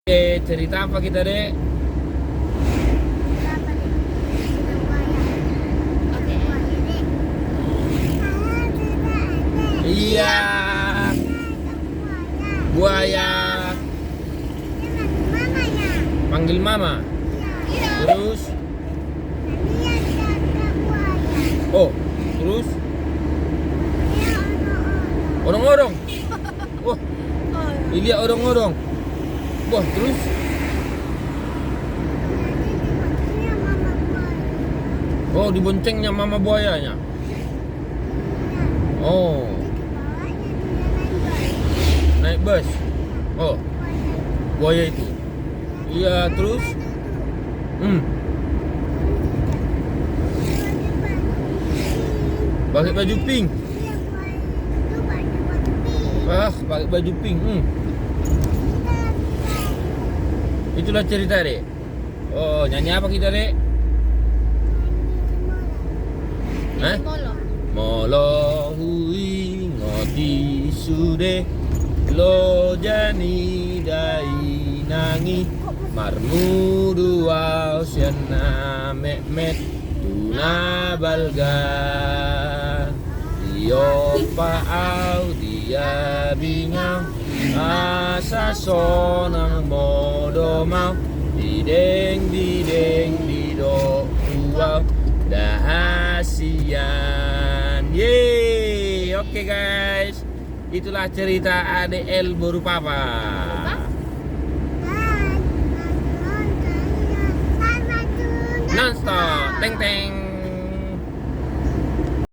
Cerita apa kita, Dek? Iya, buaya. Panggil mama. Terus? Oh, terus? Odong-odong. Wah, lihat odong-odong. Wah, terus? Oh, diboncengnya mama buayanya. Oh, naik bus. Oh, buaya itu. Iya, terus? Pakai baju pink. Pakai baju pink. Itulah cerita, Dek. Oh, nyanyi apa kita, Dek? Hah? Molo hui ngoti sude lo jani dai nangi marmudu au siana met tuna balga dio pa au dia bingau asa sonang modo mau dideng dido uau dahasian. Yeay, oke guys, itulah cerita ADL baru papa. Nonstop, teng teng.